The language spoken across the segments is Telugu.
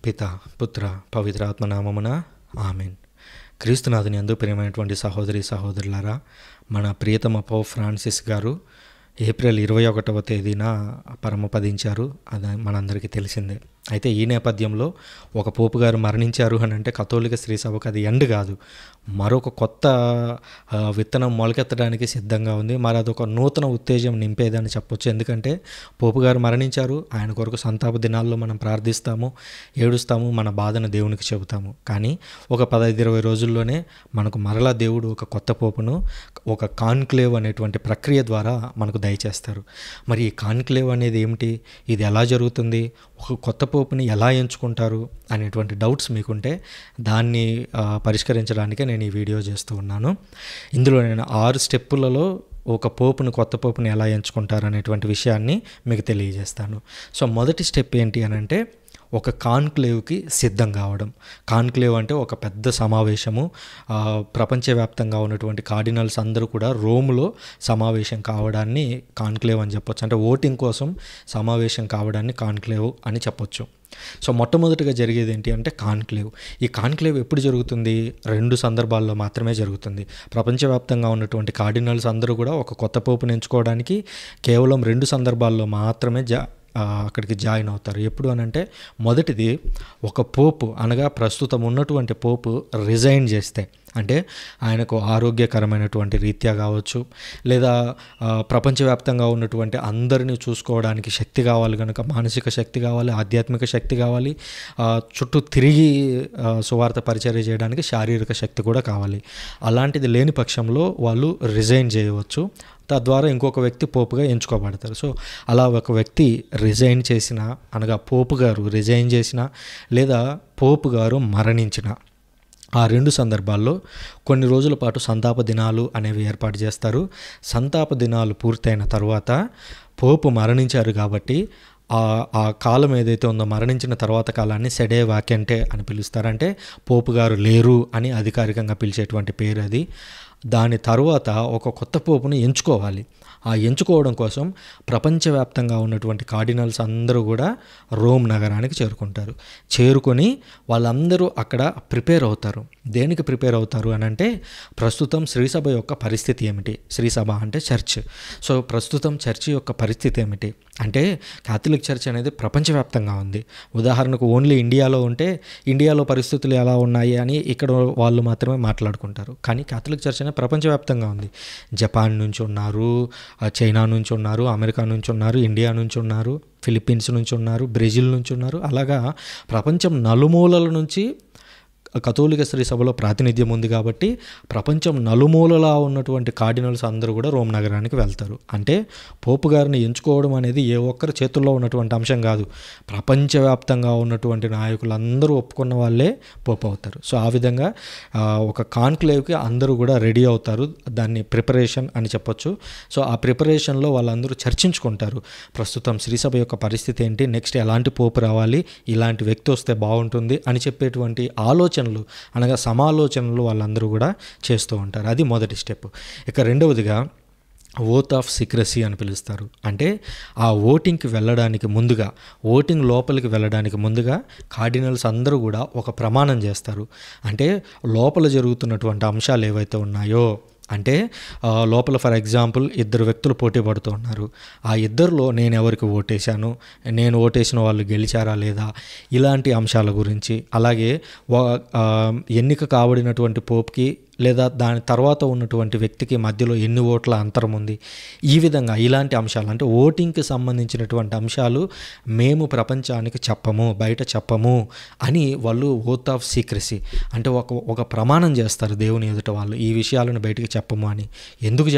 పిత పుత్ర పవిత్రాత్మ నామమున ఆమెన్. క్రీస్తునాథుని యందు ప్రియమైనటువంటి సహోదరి సహోదరులారా, మన ప్రియతమ పోప్ ఫ్రాన్సిస్ గారు ఏప్రిల్ 21వ తేదీన పరమపదించారు. అది మనందరికీ తెలిసిందే. అయితే ఈ నేపథ్యంలో ఒక పోపు గారు మరణించారు అని అంటే కథోలిక శ్రీ సభకు అది ఎండ్ కాదు, మరొక కొత్త విత్తనం మొలకెత్తడానికి సిద్ధంగా ఉంది. మరి అదొక నూతన ఉత్తేజం నింపేదని చెప్పొచ్చు. ఎందుకంటే పోపు గారు మరణించారు, ఆయన కొరకు సంతాప దినాల్లో మనం ప్రార్థిస్తాము, ఏడుస్తాము, మన బాధను దేవునికి చెబుతాము. కానీ ఒక 15-20 రోజుల్లోనే మనకు మరలా దేవుడు ఒక కొత్త పోపును ఒక కాన్క్లేవ్ అనేటువంటి ప్రక్రియ ద్వారా మనకు దయచేస్తారు. మరి ఈ కాన్క్లేవ్ అనేది ఏమిటి, ఇది ఎలా జరుగుతుంది, ఒక కొత్త పోపుని ఎలా ఎంచుకుంటారు అనేటువంటి డౌట్స్ మీకుంటే దాన్ని పరిష్కరించడానికే నేను ఈ వీడియో చేస్తూ ఉన్నాను. ఇందులో నేను 6 స్టెప్పులలో ఒక పోపును, కొత్త పోపుని ఎలా ఎంచుకుంటారు అనేటువంటి విషయాన్ని మీకు తెలియజేస్తాను. సో మొదటి స్టెప్ ఏంటి అని అంటే ఒక కాన్క్లేవ్కి సిద్ధం కావడం. కాన్క్లేవ్ అంటే ఒక పెద్ద సమావేశము. ప్రపంచవ్యాప్తంగా ఉన్నటువంటి కార్డినల్స్ అందరూ కూడా రోమ్లో సమావేశం కావడాన్ని కాన్క్లేవ్ అని చెప్పొచ్చు. అంటే ఓటింగ్ కోసం సమావేశం కావడాన్ని కాన్క్లేవ్ అని చెప్పొచ్చు. సో మొట్టమొదటిగా జరిగేది ఏంటి అంటే కాన్క్లేవ్. ఈ కాన్క్లేవ్ ఎప్పుడు జరుగుతుంది? 2 సందర్భాల్లో మాత్రమే జరుగుతుంది. ప్రపంచవ్యాప్తంగా ఉన్నటువంటి కార్డినల్స్ అందరూ కూడా ఒక కొత్త పోపుని ఎంచుకోవడానికి కేవలం 2 సందర్భాల్లో మాత్రమే అక్కడికి జాయిన్ అవుతారు. ఎప్పుడు అని అంటే మొదటిది, ఒక పోపు అనగా ప్రస్తుతం ఉన్నటువంటి పోపు రిజైన్ చేస్తే, అంటే ఆయనకు ఆరోగ్యకరమైనటువంటి రీత్యా కావచ్చు, లేదా ప్రపంచవ్యాప్తంగా ఉన్నటువంటి అందరినీ చూసుకోవడానికి శక్తి కావాలి కనుక, మానసిక శక్తి కావాలి, ఆధ్యాత్మిక శక్తి కావాలి, చుట్టూ తిరిగి సువార్త పరిచర్య చేయడానికి శారీరక శక్తి కూడా కావాలి. అలాంటిది లేని పక్షంలో వాళ్ళు రిజైన్ చేయవచ్చు. తద్వారా ఇంకొక వ్యక్తి పోపుగా ఎంచుకోబడతారు. సో అలా ఒక వ్యక్తి రిజైన్ చేసిన, అనగా పోపు గారు రిజైన్ చేసిన, లేదా పోపు గారు మరణించిన, ఆ 2 సందర్భాల్లో కొన్ని రోజుల పాటు సంతాప దినాలు అనేవి ఏర్పాటు చేస్తారు. సంతాప దినాలు పూర్తయిన తర్వాత పోపు మరణించారు కాబట్టి ఆ కాలం ఏదైతే ఉందో, మరణించిన తర్వాత కాలాన్ని సెడే వాకెంటే అని పిలుస్తారంటే పోపు గారు లేరు అని అధికారికంగా పిలిచేటువంటి పేరు అది. దాని తర్వాత ఒక కొత్త పోపుని ఎంచుకోవాలి. ఆ ఎంచుకోవడం కోసం ప్రపంచవ్యాప్తంగా ఉన్నటువంటి కార్డినల్స్ అందరూ కూడా రోమ్ నగరానికి చేరుకుంటారు. చేరుకొని వాళ్ళందరూ అక్కడ ప్రిపేర్ అవుతారు. దేనికి ప్రిపేర్ అవుతారు అని అంటే, ప్రస్తుతం శ్రీసభ యొక్క పరిస్థితి ఏమిటి, శ్రీసభ అంటే చర్చ్. సో ప్రస్తుతం చర్చ్ యొక్క పరిస్థితి ఏమిటి అంటే, క్యాథలిక్ చర్చ్ అనేది ప్రపంచవ్యాప్తంగా ఉంది. ఉదాహరణకు ఓన్లీ ఇండియాలో ఉంటే ఇండియాలో పరిస్థితులు ఎలా ఉన్నాయి అని ఇక్కడ వాళ్ళు మాత్రమే మాట్లాడుకుంటారు. కానీ క్యాథలిక్ చర్చ్ అనేది ప్రపంచవ్యాప్తంగా ఉంది. జపాన్ నుంచి ఉన్నారు, చైనా నుంచి ఉన్నారు, అమెరికా నుంచి ఉన్నారు, ఇండియా నుంచి ఉన్నారు, ఫిలిప్పీన్స్ నుంచి ఉన్నారు, బ్రెజిల్ నుంచి ఉన్నారు. అలాగా ప్రపంచం నలుమూలల నుంచి కథోలిక శ్రీ సభలో ప్రాతినిధ్యం ఉంది కాబట్టి ప్రపంచం నలుమూలలా ఉన్నటువంటి కార్డినల్స్ అందరూ కూడా రోమ్ నగరానికి వెళ్తారు. అంటే పోపు గారిని ఎంచుకోవడం అనేది ఏ ఒక్కరి చేతుల్లో ఉన్నటువంటి అంశం కాదు. ప్రపంచవ్యాప్తంగా ఉన్నటువంటి నాయకులందరూ ఒప్పుకున్న వాళ్ళే పోపు అవుతారు. సో ఆ విధంగా ఒక కాన్క్లేవ్కి అందరూ కూడా రెడీ అవుతారు. దాన్ని ప్రిపరేషన్ అని చెప్పొచ్చు. సో ఆ ప్రిపరేషన్లో వాళ్ళందరూ చర్చించుకుంటారు. ప్రస్తుతం శ్రీసభ యొక్క పరిస్థితి ఏంటి, నెక్స్ట్ ఎలాంటి పోపు రావాలి, ఇలాంటి వ్యక్తి వస్తే బాగుంటుంది అని చెప్పేటువంటి ఆలోచన అనగా సమాలోచనలు వాళ్ళందరూ కూడా చేస్తూ ఉంటారు. అది మొదటి స్టెప్. ఇక రెండవదిగా ఓత్ ఆఫ్ సీక్రసీ అని పిలుస్తారు. అంటే ఆ ఓటింగ్కి వెళ్ళడానికి ముందుగా, ఓటింగ్ లోపలికి వెళ్ళడానికి ముందుగా కార్డినల్స్ అందరూ కూడా ఒక ప్రమాణం చేస్తారు. అంటే లోపల జరుగుతున్నటువంటి అంశాలు ఏవైతే ఉన్నాయో, అంటే లోపల ఫర్ ఎగ్జాంపుల్ 2 వ్యక్తులు పోటీ పడుతూ ఉన్నారు. ఆ ఇద్దరిలో నేను ఎవరికి ఓటేశాను, నేను ఓటేసిన వాళ్ళు గెలిచారా లేదా, ఇలాంటి అంశాల గురించి, అలాగే ఎన్నిక కాబడినటువంటి పోప్కి లేదా దాని తర్వాత ఉన్నటువంటి వ్యక్తికి మధ్యలో ఎన్ని ఓట్ల అంతరం ఉంది, ఈ విధంగా ఇలాంటి అంశాలు, అంటే ఓటింగ్కి సంబంధించినటువంటి అంశాలు మేము ప్రపంచానికి చెప్పము, బయట చెప్పము అని వాళ్ళు ఓత్ ఆఫ్ సీక్రసీ అంటే ఒక ప్రమాణం చేస్తారు దేవుని ఎదుట వాళ్ళు, ఈ విషయాలను బయటికి చెప్పము అని. ఎందుకు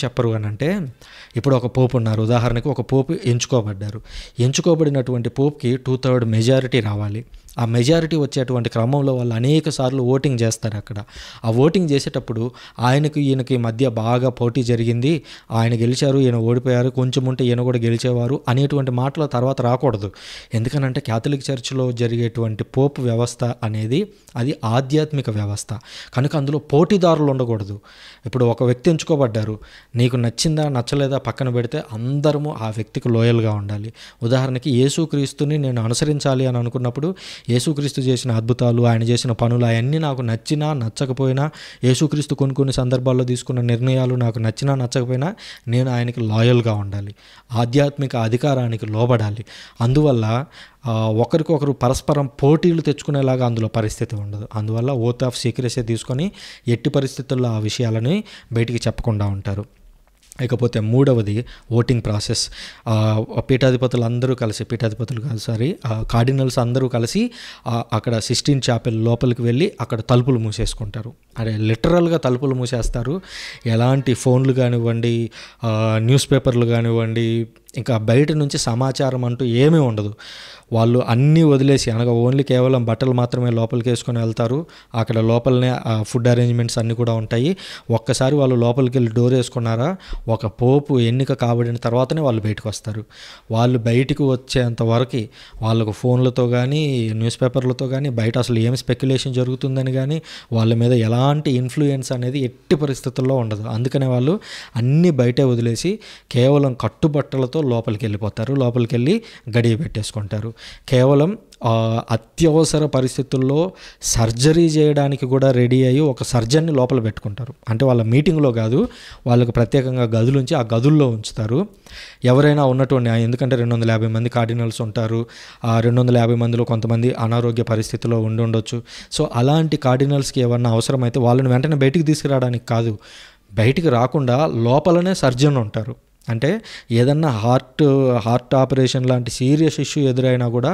చెప్పరు అని అంటే, ఇప్పుడు ఒక పోపు ఉన్నారు, ఉదాహరణకు ఒక పోపు ఎంచుకోబడ్డారు. ఎంచుకోబడినటువంటి పోప్కి 2/3 మెజారిటీ రావాలి. ఆ మెజారిటీ వచ్చేటువంటి క్రమంలో వాళ్ళు అనేక సార్లు ఓటింగ్ చేస్తారు. అక్కడ ఆ ఓటింగ్ చేసేటప్పుడు ఈయనకి మధ్య బాగా పోటీ జరిగింది, ఆయన గెలిచారు, ఈయన ఓడిపోయారు, కొంచెం ఉంటే ఈయన కూడా గెలిచేవారు అనేటువంటి మాటల తర్వాత రాకూడదు. ఎందుకనంటే క్యాథలిక్ చర్చ్లో జరిగేటువంటి పోప్ వ్యవస్థ అనేది అది ఆధ్యాత్మిక వ్యవస్థ కనుక అందులో పోటీదారులు ఉండకూడదు. ఇప్పుడు ఒక వ్యక్తి ఎంచుకోబడ్డారు, నీకు నచ్చిందా నచ్చలేదా పక్కన పెడితే అందరము ఆ వ్యక్తికి లోయల్గా ఉండాలి. ఉదాహరణకి యేసుక్రీస్తుని నేను అనుసరించాలి అని అనుకున్నప్పుడు యేసుక్రీస్తు చేసిన అద్భుతాలు, ఆయన చేసిన పనులు అవన్నీ నాకు నచ్చినా నచ్చకపోయినా, యేసుక్రీస్తు కొన్ని సందర్భాల్లో తీసుకున్న నిర్ణయాలు నాకు నచ్చినా నచ్చకపోయినా నేను ఆయనకి లాయల్గా ఉండాలి, ఆధ్యాత్మిక అధికారానికి లోబడాలి. అందువల్ల ఒకరికొకరు పరస్పరం పోటీలు తెచ్చుకునేలాగా అందులో పరిస్థితి ఉండదు. అందువల్ల ఓత్ ఆఫ్ సీక్రెసీ తీసుకొని ఎట్టి పరిస్థితుల్లో ఆ విషయాలని బయటికి చెప్పకుండా ఉంటారు. ఇకపోతే మూడవది ఓటింగ్ ప్రాసెస్. కార్డినల్స్ అందరూ కలిసి అక్కడ సిస్టీన్ చాపెల్ లోపలికి వెళ్ళి అక్కడ తలుపులు మూసేసుకుంటారు. అదే లిటరల్గా తలుపులు మూసేస్తారు. ఎలాంటి ఫోన్లు కానివ్వండి, న్యూస్ పేపర్లు కానివ్వండి, ఇంకా బయట నుంచి సమాచారం అంటూ ఏమీ ఉండదు. వాళ్ళు అన్నీ వదిలేసి, అనగా ఓన్లీ కేవలం బట్టలు మాత్రమే లోపలికి వేసుకొని వెళ్తారు. అక్కడ లోపలనే ఫుడ్ అరేంజ్మెంట్స్ అన్నీ కూడా ఉంటాయి. ఒక్కసారి వాళ్ళు లోపలికి వెళ్ళి డోర్ వేసుకున్నారా, ఒక పోపు ఎన్నిక కాబడిన తర్వాతనే వాళ్ళు బయటకు వస్తారు. వాళ్ళు బయటకు వచ్చేంత వరకు వాళ్ళకు ఫోన్లతో కానీ న్యూస్ పేపర్లతో కానీ బయట అసలు ఏం స్పెక్యులేషన్ జరుగుతుందని కానీ వాళ్ళ మీద ఎలాంటి ఇన్ఫ్లుయెన్స్ అనేది ఎట్టి పరిస్థితుల్లో ఉండదు. అందుకనే వాళ్ళు అన్నీ బయటే వదిలేసి కేవలం కట్టుబట్టలతో లోపలికి వెళ్ళిపోతారు. లోపలికి వెళ్ళి గడియ పెట్టేసుకుంటారు. కేవలం అత్యవసర పరిస్థితుల్లో సర్జరీ చేయడానికి కూడా రెడీ అయ్యి ఒక సర్జన్ని లోపల పెట్టుకుంటారు. అంటే వాళ్ళ మీటింగ్లో కాదు, వాళ్ళకు ప్రత్యేకంగా గదులు ఉంచి ఆ గదుల్లో ఉంచుతారు. ఎవరైనా ఉన్నటువంటి, ఎందుకంటే 250 మంది కార్డినల్స్ ఉంటారు. ఆ 250 మందిలో కొంతమంది అనారోగ్య పరిస్థితిలో ఉండొచ్చు. సో అలాంటి కార్డినల్స్కి ఏమన్నా అవసరమైతే వాళ్ళని వెంటనే బయటికి తీసుకురావడానికి కాదు, బయటికి రాకుండా లోపలనే సర్జన్ ఉంటారు. అంటే ఏదన్నా హార్ట్ ఆపరేషన్ లాంటి సీరియస్ ఇష్యూ ఎదురైనా కూడా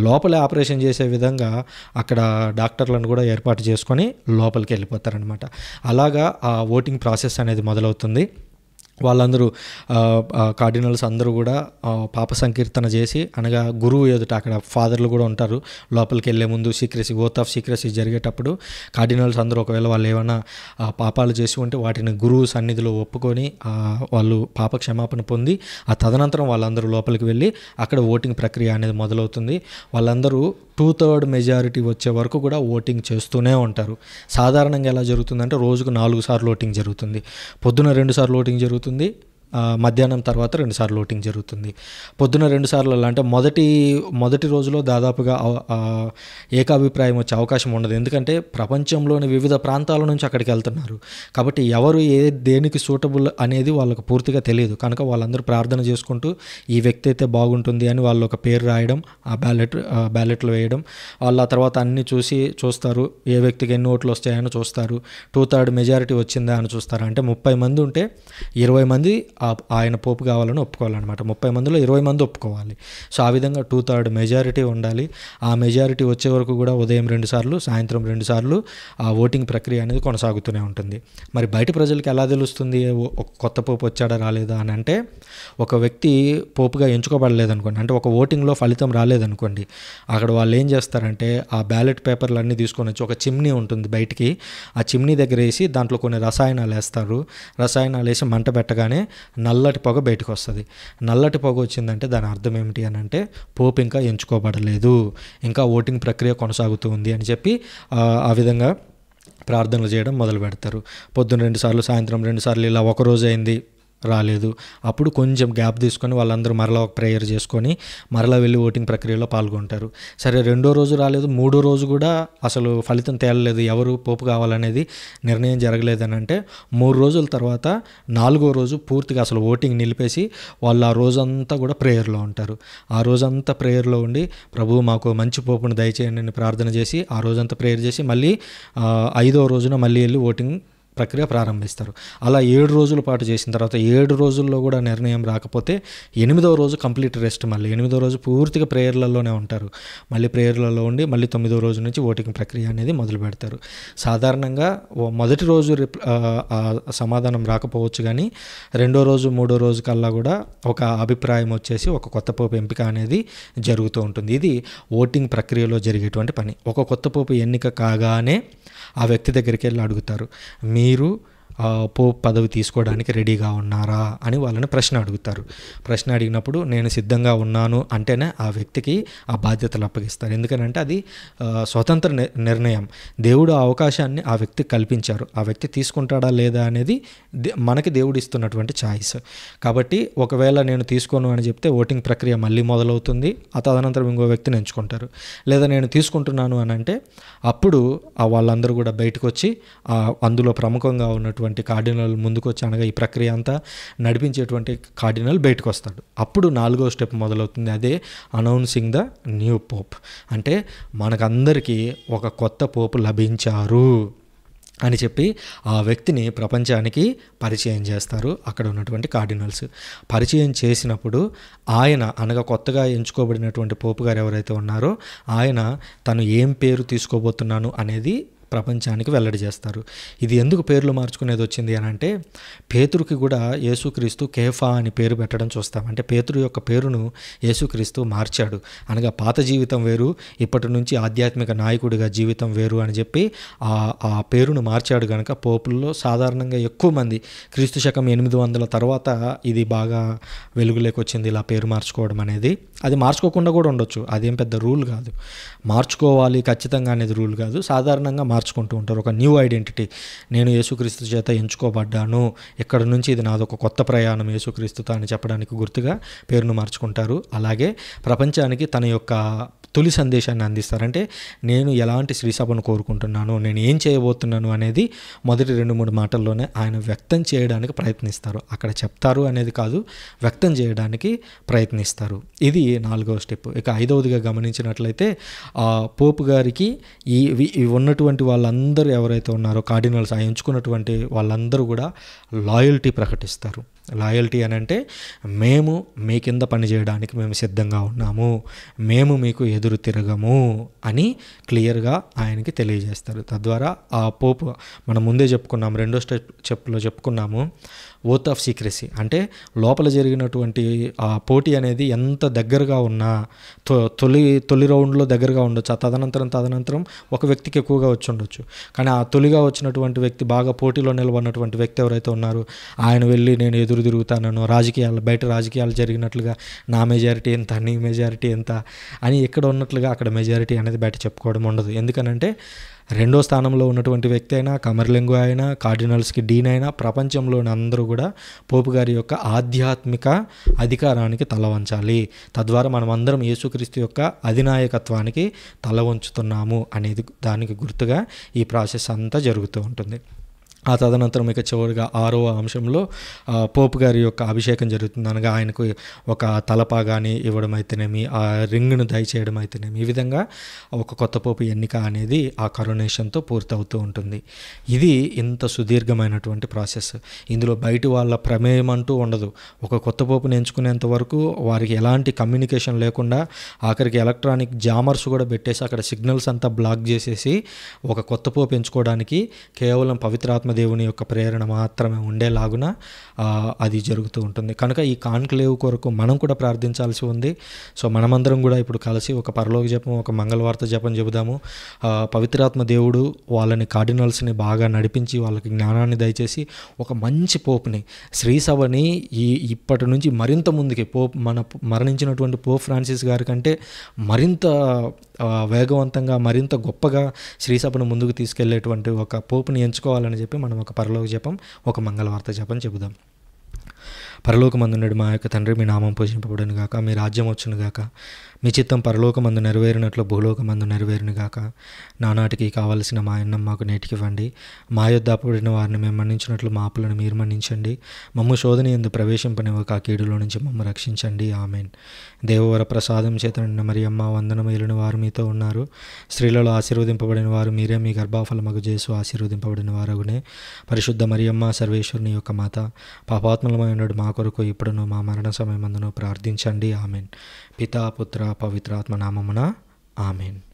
లోపలే ఆపరేషన్ చేసే విధంగా అక్కడ డాక్టర్లను కూడా ఏర్పాటు చేసుకొని లోపలికి వెళ్ళిపోతారనమాట. అలాగా ఆ ఓటింగ్ ప్రాసెస్ అనేది మొదలవుతుంది. వాళ్ళందరూ కార్డినల్స్ అందరూ కూడా పాప సంకీర్తన చేసి, అనగా గురువు ఎదుట, అక్కడ ఫాదర్లు కూడా ఉంటారు. లోపలికి వెళ్ళే ముందు సీక్రెసీ, ఓత్ ఆఫ్ సీక్రెసీ జరిగేటప్పుడు కార్డినల్స్ అందరూ ఒకవేళ వాళ్ళు ఏమైనా పాపాలు చేసి ఉంటే వాటిని గురువు సన్నిధిలో ఒప్పుకొని వాళ్ళు పాప క్షమాపణ పొంది ఆ తదనంతరం వాళ్ళందరూ లోపలికి వెళ్ళి అక్కడ ఓటింగ్ ప్రక్రియ అనేది మొదలవుతుంది. వాళ్ళందరూ 2/3 మెజారిటీ వచ్చే వరకు కూడా ఓటింగ్ చేస్తూనే ఉంటారు. సాధారణంగా ఎలా జరుగుతుందంటే రోజుకు 4 సార్లు ఓటింగ్ జరుగుతుంది. పొద్దున 2 సార్లు ఓటింగ్ జరుగుతుంది, మధ్యాహ్నం తర్వాత 2 సార్లు ఓటింగ్ జరుగుతుంది. పొద్దున 2 సార్లు అంటే మొదటి రోజులో దాదాపుగా ఏకాభిప్రాయం వచ్చే అవకాశం ఉండదు. ఎందుకంటే ప్రపంచంలోని వివిధ ప్రాంతాల నుంచి అక్కడికి వెళ్తున్నారు కాబట్టి ఎవరు దేనికి సూటబుల్ అనేది వాళ్ళకు పూర్తిగా తెలియదు. కనుక వాళ్ళందరూ ప్రార్థన చేసుకుంటూ ఈ వ్యక్తి అయితే బాగుంటుంది అని వాళ్ళు ఒక పేరు రాయడం, ఆ బ్యాలెట్లు వేయడం, వాళ్ళు ఆ తర్వాత అన్నీ చూస్తారు, ఏ వ్యక్తికి ఎన్ని ఓట్లు వస్తాయని చూస్తారు, 2/3 మెజారిటీ వచ్చిందా అని చూస్తారు. అంటే 30 మంది ఉంటే 20 మంది ఆయన పోపు కావాలని ఒప్పుకోవాలన్నమాట. 30 మందిలో 20 మంది ఒప్పుకోవాలి. సో ఆ విధంగా 2/3 మెజారిటీ ఉండాలి. ఆ మెజారిటీ వచ్చే వరకు కూడా ఉదయం 2 సార్లు, సాయంత్రం 2 సార్లు ఆ ఓటింగ్ ప్రక్రియ అనేది కొనసాగుతూనే ఉంటుంది. మరి బయట ప్రజలకు ఎలా తెలుస్తుంది కొత్త పోపు వచ్చాడా రాలేదా అని అంటే, ఒక వ్యక్తి పోపుగా ఎంచుకోబడలేదనుకోండి, అంటే ఒక ఓటింగ్లో ఫలితం రాలేదనుకోండి, అక్కడ వాళ్ళు ఏం చేస్తారంటే ఆ బ్యాలెట్ పేపర్లు అన్నీ తీసుకొని వచ్చి ఒక చిమ్నీ ఉంటుంది బయటికి, ఆ చిమ్నీ దగ్గర వేసి దాంట్లో కొన్ని రసాయనాలు వేస్తారు. రసాయనాలు వేసి మంట పెట్టగానే నల్లటి పొగ బయటకు వస్తుంది. నల్లటి పొగ వచ్చిందంటే దాని అర్థం ఏమిటి అని అంటే పోపు ఇంకా ఎంచుకోబడలేదు, ఇంకా ఓటింగ్ ప్రక్రియ కొనసాగుతూ ఉంది అని చెప్పి ఆ విధంగా ప్రార్థనలు చేయడం మొదలు పెడతారు. పొద్దున్న 2 సార్లు, సాయంత్రం 2 సార్లు, ఇలా ఒక రోజు అయింది రాలేదు, అప్పుడు కొంచెం గ్యాప్ తీసుకొని వాళ్ళందరూ మరలా ఒక ప్రేయర్ చేసుకొని మరలా వెళ్ళి ఓటింగ్ ప్రక్రియలో పాల్గొంటారు. సరే, 2వ రోజు రాలేదు, 3వ రోజు కూడా అసలు ఫలితం తేలలేదు, ఎవరు పోపు కావాలనేది నిర్ణయం జరగలేదని అంటే 3 రోజుల తర్వాత 4వ రోజు పూర్తిగా అసలు ఓటింగ్ నిలిపేసి వాళ్ళు ఆ రోజంతా కూడా ప్రేయర్లో ఉంటారు. ఆ రోజంతా ప్రేయర్లో ఉండి ప్రభువు మాకు మంచి పోపును దయచేయండి అని ప్రార్థన చేసి ఆ రోజంతా ప్రేయర్ చేసి మళ్ళీ 5వ రోజున మళ్ళీ వెళ్ళి ఓటింగ్ ప్రక్రియ ప్రారంభిస్తారు. అలా 7 రోజుల పాటు చేసిన తర్వాత 7 రోజుల్లో కూడా నిర్ణయం రాకపోతే 8వ రోజు కంప్లీట్ రెస్ట్. మళ్ళీ 8వ రోజు పూర్తిగా ప్రేయర్లలోనే ఉంటారు. మళ్ళీ ప్రేయర్లలో ఉండి మళ్ళీ 9వ రోజు నుంచి ఓటింగ్ ప్రక్రియ అనేది మొదలు పెడతారు. సాధారణంగా మొదటి రోజు సమాధానం రాకపోవచ్చు, కానీ 2వ రోజు 3వ రోజు కల్లా కూడా ఒక అభిప్రాయం వచ్చేసి ఒక కొత్త పోపు ఎంపిక అనేది జరుగుతూ ఉంటుంది. ఇది ఓటింగ్ ప్రక్రియలో జరిగేటువంటి పని. ఒక కొత్త పోపు ఎన్నిక కాగానే ఆ వ్యక్తి దగ్గరికి వెళ్ళి అడుగుతారు, మీరు పోప్ పదవి తీసుకోవడానికి రెడీగా ఉన్నారా అని వాళ్ళని ప్రశ్న అడుగుతారు. ప్రశ్న అడిగినప్పుడు నేను సిద్ధంగా ఉన్నాను అంటేనే ఆ వ్యక్తికి ఆ బాధ్యతలు అప్పగిస్తారు. ఎందుకనంటే అది స్వతంత్ర నిర్ణయం. దేవుడు ఆ అవకాశాన్ని ఆ వ్యక్తికి కల్పించారు. ఆ వ్యక్తి తీసుకుంటాడా లేదా అనేది మనకి దేవుడు ఇస్తున్నటువంటి ఛాయిస్. కాబట్టి ఒకవేళ నేను తీసుకోను అని చెప్తే ఓటింగ్ ప్రక్రియ మళ్ళీ మొదలవుతుంది. ఆ తదనంతరం ఇంకో వ్యక్తిని ఎంచుకుంటారు. లేదా నేను తీసుకుంటున్నాను అని అంటే అప్పుడు వాళ్ళందరూ కూడా బయటకు వచ్చి అందులో ప్రముఖంగా ఉన్నటువంటి కార్డినల్ ముందుకు వచ్చి, అనగా ఈ ప్రక్రియ అంతా నడిపించేటువంటి కార్డినల్ బయటకు వస్తాడు. అప్పుడు 4వ స్టెప్ మొదలవుతుంది. అదే అనౌన్సింగ్ ద న్యూ పోప్. అంటే మనకందరికీ ఒక కొత్త పోపు లభించారు అని చెప్పి ఆ వ్యక్తిని ప్రపంచానికి పరిచయం చేస్తారు అక్కడ ఉన్నటువంటి కార్డినల్స్. పరిచయం చేసినప్పుడు ఆయన, అనగా కొత్తగా ఎంచుకోబడినటువంటి పోపు గారు ఎవరైతే ఉన్నారో ఆయన తను ఏం పేరు తీసుకోబోతున్నాను అనేది ప్రపంచానికి వెల్లడి చేస్తారు. ఇది ఎందుకు పేర్లు మార్చుకునేది వచ్చింది అని అంటే, పేతురుకి కూడా యేసుక్రీస్తు కేఫా అని పేరు పెట్టడం చూస్తాం. అంటే పేతురు యొక్క పేరును యేసుక్రీస్తు మార్చాడు. అనగా పాత జీవితం వేరు, ఇప్పటి నుంచి ఆధ్యాత్మిక నాయకుడిగా జీవితం వేరు అని చెప్పి ఆ పేరును మార్చాడు. కనుక పోపుల్లో సాధారణంగా ఎక్కువ మంది క్రీస్తు శకం 800 తర్వాత ఇది బాగా వెలుగులోకి వచ్చింది, ఇలా పేరు మార్చుకోవడం అనేది. అది మార్చుకోకుండా కూడా ఉండొచ్చు, అదేం పెద్ద రూల్ కాదు. మార్చుకోవాలి ఖచ్చితంగా అనేది రూల్ కాదు. సాధారణంగా మార్చుకుంటూ ఉంటారు. ఒక న్యూ ఐడెంటిటీ, నేను యేసుక్రీస్తు చేత ఎంచుకోబడ్డాను, ఇక్కడ నుంచి ఇది నాదొక కొత్త ప్రయాణం యేసుక్రీస్తుతో అని చెప్పడానికి గుర్తుగా పేరును మార్చుకుంటారు. అలాగే ప్రపంచానికి తన యొక్క తొలి సందేశాన్ని అందిస్తారు. అంటే నేను ఎలాంటి శ్రీసభను కోరుకుంటున్నాను, నేను ఏం చేయబోతున్నాను అనేది మొదటి 2-3 మాటల్లోనే ఆయన వ్యక్తం చేయడానికి ప్రయత్నిస్తారు. అక్కడ చెప్తారు అనేది కాదు, వ్యక్తం చేయడానికి ప్రయత్నిస్తారు. ఇది 4వ స్టెప్. ఇక 5వదిగా గమనించినట్లయితే పోపు గారికి ఈ ఉన్నటువంటి వాళ్ళందరూ ఎవరైతే ఉన్నారో కార్డినల్స్, ఆ ఎంచుకున్నటువంటి వాళ్ళందరూ కూడా లాయల్టీ ప్రకటిస్తారు. లాయల్టీ అని అంటే మేము మీ కింద పనిచేయడానికి మేము సిద్ధంగా ఉన్నాము, మేము మీకు ఎదురు తిరగము అని క్లియర్గా ఆయనకి తెలియజేస్తారు. తద్వారా ఆ పోపు, మనం ముందే చెప్పుకున్నాము, 2వ స్టెప్లో చెప్పుకున్నాము, ఓత్ ఆఫ్ సీక్రెసీ. అంటే లోపల జరిగినటువంటి ఆ పోటీ అనేది ఎంత దగ్గరగా ఉన్నా, తొలి రౌండ్లో దగ్గరగా ఉండొచ్చు, ఆ తదనంతరం ఒక వ్యక్తికి ఎక్కువగా వచ్చి ఉండొచ్చు. కానీ ఆ తొలిగా వచ్చినటువంటి వ్యక్తి, బాగా పోటీలో నిలబడినటువంటి వ్యక్తి ఎవరైతే ఉన్నారో ఆయన వెళ్ళి నేను ఎదురు తిరుగుతానో, బయట రాజకీయాలు జరిగినట్లుగా నా మెజారిటీ ఎంత, నీ మెజారిటీ ఎంత అని ఇక్కడ ఉన్నట్లుగా అక్కడ మెజారిటీ అనేది బయట చెప్పుకోవడం ఉండదు. ఎందుకనంటే 2వ స్థానంలో ఉన్నటువంటి వ్యక్తి అయినా, కమర్లింగు అయినా, కార్డినల్స్కి డీన్ అయినా, ప్రపంచంలోని అందరూ కూడా పోపు గారి యొక్క ఆధ్యాత్మిక అధికారానికి తల వంచాలి. తద్వారా మనం అందరం యేసుక్రీస్తు యొక్క అధినాయకత్వానికి తల వంచుతున్నాము అనేది దానికి గుర్తుగా ఈ ప్రాసెస్ అంతా జరుగుతూ ఉంటుంది. ఆ తదనంతరం ఇక చివరిగా 6వ అంశంలో పోపు గారి యొక్క అభిషేకం జరుగుతుంది. అనగా ఆయనకు ఒక తలపాగాని ఇవ్వడం అయితేనేమి, ఆ రింగ్ను దయచేయడం అయితేనేమి, ఈ విధంగా ఒక కొత్త పోపు ఎన్నిక అనేది ఆ కరోనేషన్తో పూర్తవుతూ ఉంటుంది. ఇది ఇంత సుదీర్ఘమైనటువంటి ప్రాసెస్. ఇందులో బయటి వాళ్ళ ప్రమేయం అంటూ ఉండదు. ఒక కొత్త పోపుని ఎంచుకునేంత వరకు వారికి ఎలాంటి కమ్యూనికేషన్ లేకుండా, ఆఖరికి ఎలక్ట్రానిక్ జామర్స్ కూడా పెట్టేసి అక్కడ సిగ్నల్స్ అంతా బ్లాక్ చేసేసి ఒక కొత్త పోపు ఎంచుకోవడానికి కేవలం పవిత్రాత్మ దేవుని యొక్క ప్రేరణ మాత్రమే ఉండేలాగున అది జరుగుతూ ఉంటుంది. కనుక ఈ కాన్క్లేవ్ కొరకు మనం కూడా ప్రార్థించాల్సి ఉంది. సో మనమందరం కూడా ఇప్పుడు కలిసి ఒక పరలోక జపం, ఒక మంగళవార్త జపం చెబుదాము. పవిత్రాత్మ దేవుడు వాళ్ళని, కార్డినల్స్ని బాగా నడిపించి వాళ్ళకి జ్ఞానాన్ని దయచేసి ఒక మంచి పోపుని, శ్రీసభని ఇప్పటి నుంచి మరింత ముందుకి, మన మరణించినటువంటి పోప్ ఫ్రాన్సిస్ గారి కంటే మరింత వేగవంతంగా, మరింత గొప్పగా శ్రీసభను ముందుకు తీసుకెళ్లేటువంటి ఒక పోపుని ఎంచుకోవాలని చెప్పి మనం ఒక పరలోక జపం, ఒక మంగళవార్త జపం చెబుదాం. పరలోకమందుండెడు మా యొక్క తండ్రి, మీ నామం పూజింపబడును గాక, మీ రాజ్యం వచ్చును గాక, మీ చిత్తం పరలోకమందు నెరవేరినట్లు భూలోకమందు నెరవేరును గాక. నానాటికి కావలసిన మా అన్నం మాకు నేటికివ్వండి. మా యొద్ద అప్పుడిన వారిని మేము మన్నించినట్లు మా అప్పులను మీరు మన్నించండి. మమ్ము శోధన యందు ప్రవేశింపనివ్వక కీడులో నుంచి మమ్ము రక్షించండి. ఆమెన్. దేవవర ప్రసాదం చేత నిండిన మరియమ్మ వందనము, ఏలిన వారు మీతో ఉన్నారు. స్త్రీలలో ఆశీర్వదింపబడిన వారు మీరే, మీ గర్భఫలమగు యేసు ఆశీర్వదింపబడిన వారగునే. పరిశుద్ధ మరియమ్మ సర్వేశ్వరుని యొక్క మాత, పాపాత్మలమైనడు మా కొరకు ఇప్పుడును మా మరణ సమయమందును ప్రార్థించండి. ఆమెన్. పితా పుత్ర పవిత్రాత్మ నామమున ఆమెన్.